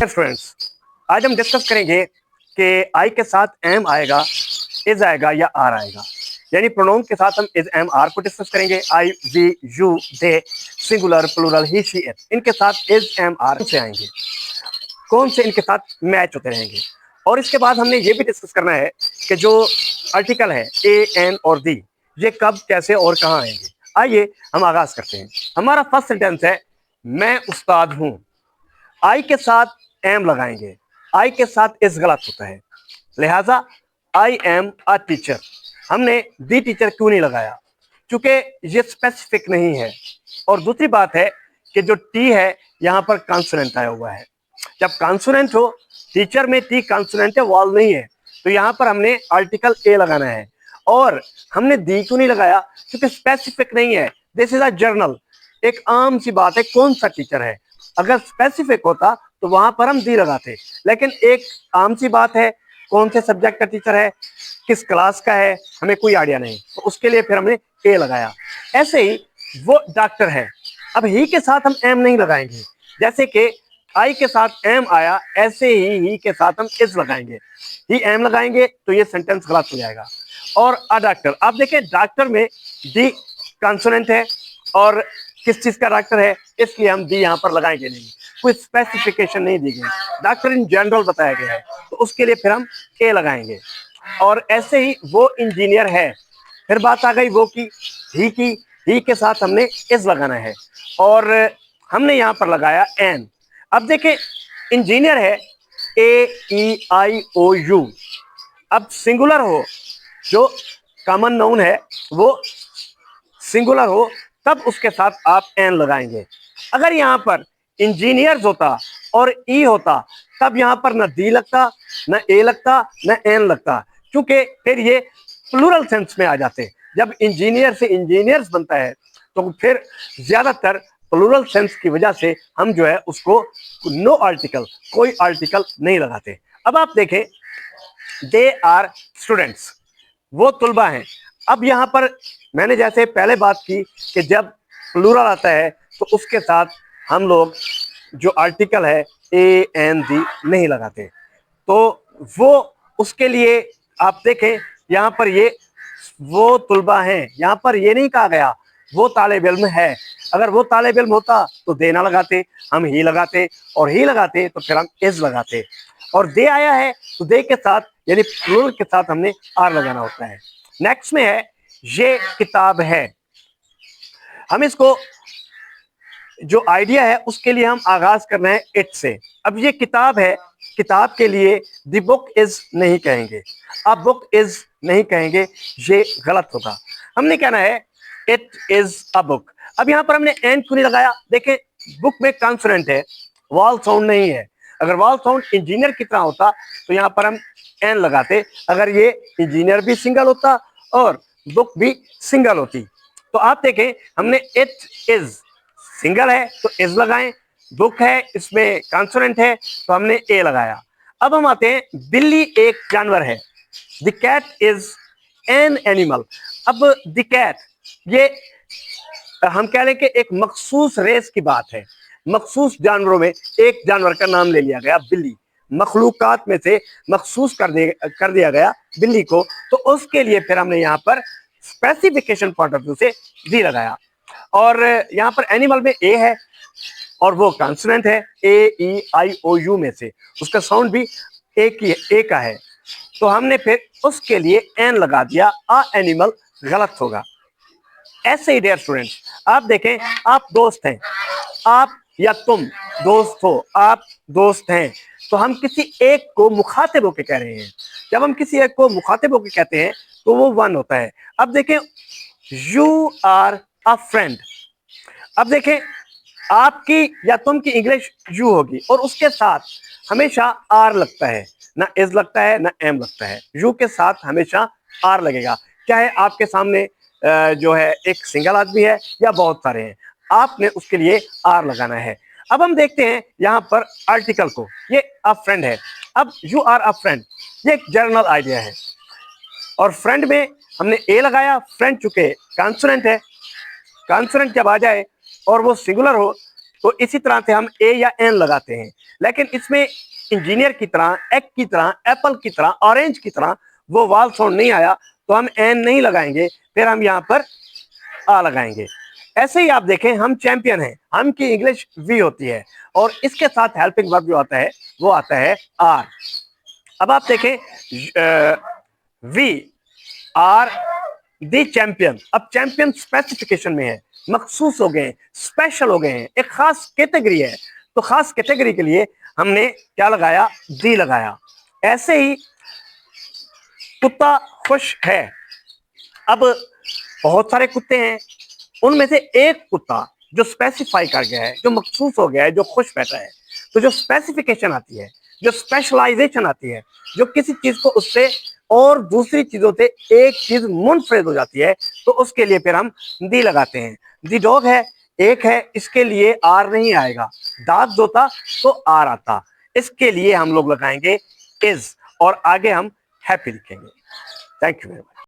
Students, आज हम discuss करेंगे कि आई के साथ एम आएगा, इज आएगा या आर आएगा। यानी प्रोनाउन के साथ हम इज एम आर को डिस्कस करेंगे। I, we, you, they, singular, plural, he, she, it, इनके साथ इज एम आर से आएंगे, कौन से इनके साथ मैच होते रहेंगे। और इसके बाद हमने ये भी डिस्कस करना है कि जो आर्टिकल है ए, एन और दी, ये कब, कैसे और कहाँ आएंगे। आइए हम आगाज करते हैं। हमारा फर्स्ट सेंटेंस है, मैं उस्ताद हूं। आई के साथ एम लगाएंगे, आई के साथ इस गलत होता है, लिहाजा आई एम अ टीचर। हमने दी टीचर क्यों नहीं लगाया? क्योंकि ये स्पेसिफिक नहीं है। और दूसरी बात है कि जो टी है यहां पर कॉन्सोनेंट आया हुआ है। जब कॉन्सोनेंट हो, टीचर में टी कॉन्सोनेंट है, वॉल नहीं है, तो यहां पर हमने आर्टिकल ए लगाना है। और हमने दी क्यों नहीं लगाया? क्योंकि स्पेसिफिक नहीं है। दिस इज अ जर्नल, एक आम सी बात है कौन सा टीचर है। अगर स्पेसिफिक होता तो वहां पर हम दी लगाते, लेकिन एक आम सी बात है कौन से सब्जेक्ट का टीचर है, किस क्लास का है, हमें कोई आइडिया नहीं, तो उसके लिए फिर हमने ए लगाया। ऐसे ही वो डॉक्टर है, अब ही के साथ हम एम नहीं लगाएंगे। जैसे कि आई के साथ एम आया, ऐसे ही के साथ हम इस लगाएंगे, ही एम लगाएंगे तो ये सेंटेंस गलत हो जाएगा। और अ डॉक्टर, आप देखें डॉक्टर में डी कॉन्सोनेंट है और किस चीज का डॉक्टर है, इसलिए हम डी यहाँ पर लगाएंगे नहीं, कोई स्पेसिफिकेशन नहीं दी गई, डॉक्टर इन जनरल बताया गया है, तो उसके लिए फिर हम ए लगाएंगे। और ऐसे ही वो इंजीनियर है, फिर बात आ गई वो की, ही के साथ हमने इस लगाना है और हमने यहाँ पर लगाया एन। अब देखें इंजीनियर है, ए ई आई ओ यू। अब सिंगुलर हो, जो कॉमन नाउन है वो सिंगुलर हो, तब उसके साथ आप एन लगाएंगे। अगर यहां पर इंजीनियर्स होता और ई होता, तब यहां पर न दी लगता, न ए लगता, न एन लगता, क्योंकि फिर ये प्लूरल सेंस में आ जाते। जब इंजीनियर से इंजीनियर्स बनता है तो फिर ज्यादातर प्लूरल सेंस की वजह से हम जो है उसको नो आर्टिकल, कोई आर्टिकल नहीं लगाते। अब आप देखें, दे आर स्टूडेंट्स, वो तुलबा हैं। अब यहां पर मैंने जैसे पहले बात की कि जब प्लूरल आता है तो उसके साथ हम लोग जो आर्टिकल है ए एन दी नहीं लगाते, तो वो उसके लिए आप देखें यहां पर ये वो तुलबा हैं, यहां पर ये नहीं कहा गया वो तालिब इल्म है। अगर वो तालिब इल्म होता तो देना लगाते, हम ही लगाते, और ही लगाते तो फिर हम इज लगाते। और दे आया है तो दे के साथ यानी प्लूरल के साथ हमने आर लगाना होता है। नेक्स्ट में है, ये किताब है। हम इसको जो आइडिया है उसके लिए हम आगाज कर रहे हैं इट से। अब ये किताब है, किताब के लिए द बुक इज नहीं कहेंगे, अब बुक इज नहीं कहेंगे, ये गलत होगा। हमने कहना है इट इज अ बुक। अब यहां पर हमने एन क्यों नहीं लगाया? देखें बुक में कॉन्सोनेंट है, वॉल साउंड नहीं है। अगर वॉल साउंड इंजीनियर की तरह होता तो यहां पर हम एन लगाते, अगर ये इंजीनियर भी सिंगल होता और बुक भी सिंगल होती। तो आप देखें हमने इट इज सिंगल है तो इज लगाएं, बुक है इसमें कॉन्सोनेंट है तो हमने ए लगाया। अब हम आते हैं, बिल्ली एक जानवर है, the cat is an animal. अब द कैट, ये हम कह लें कि एक मखसूस रेस की बात है, मखसूस जानवरों में एक जानवर का नाम ले लिया गया बिल्ली, मखलूकात में से मखसूस कर दिया गया बिल्ली को, तो उसके लिए फिर हमने यहाँ पर स्पेसिफिकेशन पॉइंट ऑफ व्यू से दी लगाया। और यहाँ पर एनिमल में ए है और वो कॉन्सोनेंट है, ए ई आई ओ यू में से उसका साउंड भी ए का है, तो हमने फिर उसके लिए एन लगा दिया, अ एनिमल गलत होगा। ऐसे ही डियर स्टूडेंट्स, आप देखें आप दोस्त हैं, आप या तुम दोस्त हो, आप दोस्त हैं, तो हम किसी एक को मुखातिब होकर कह रहे हैं। जब हम किसी एक को मुखातिब होकर कहते हैं तो वो वन होता है। अब देखें, यू आर अ फ्रेंड। अब देखें आपकी या तुम की इंग्लिश यू होगी और उसके साथ हमेशा आर लगता है, ना इज लगता है ना एम लगता है, यू के साथ हमेशा आर लगेगा। चाहे आपके सामने जो है एक सिंगल आदमी है या बहुत सारे हैं, आपने उसके लिए आर लगाना है। अब हम देखते हैं यहां पर आर्टिकल को, ये अ फ्रेंड है। अब यू आर अ फ्रेंड, ये एक जनरल आइडिया है और फ्रेंड में हमने ए लगाया, फ्रेंड चुके कॉन्सोनेंट है, कॉन्सोनेंट जब आ जाए और वो सिंगुलर हो तो इसी तरह से हम ए या एन लगाते हैं, लेकिन इसमें इंजीनियर की तरह, एग की तरह, एप्पल की तरह, ऑरेंज की तरह वो वाल साउंड नहीं आया, तो हम एन नहीं लगाएंगे, फिर हम यहाँ पर आ लगाएंगे। ऐसे ही आप देखें, हम चैंपियन हैं, हम की इंग्लिश वी होती है और इसके साथ हेल्पिंग वर्ब जो आता है वो आता है आर। अब आप देखें, वी आर दी चैंपियन। अब चैंपियन स्पेसिफिकेशन में है, मखसूस हो गए, स्पेशल हो गए हैं, एक खास कैटेगरी है, तो खास कैटेगरी के लिए हमने क्या लगाया, दी लगाया। ऐसे ही कुत्ता खुश है। अब बहुत सारे कुत्ते हैं, उनमें से एक कुत्ता जो स्पेसिफाई कर गया है, जो मखसूस हो गया है, जो खुश बैठा है, तो जो स्पेसिफिकेशन आती है, जो स्पेशलाइजेशन आती है, जो किसी चीज को उससे और दूसरी चीजों से एक चीज मुनफरिद हो जाती है, तो उसके लिए फिर हम दी लगाते हैं। दी डॉग है, एक है, इसके लिए आर नहीं आएगा, डॉग्स होता तो आर आता, इसके लिए हम लोग लगाएंगे इज और आगे हम हैप्पी लिखेंगे। Thank you very much.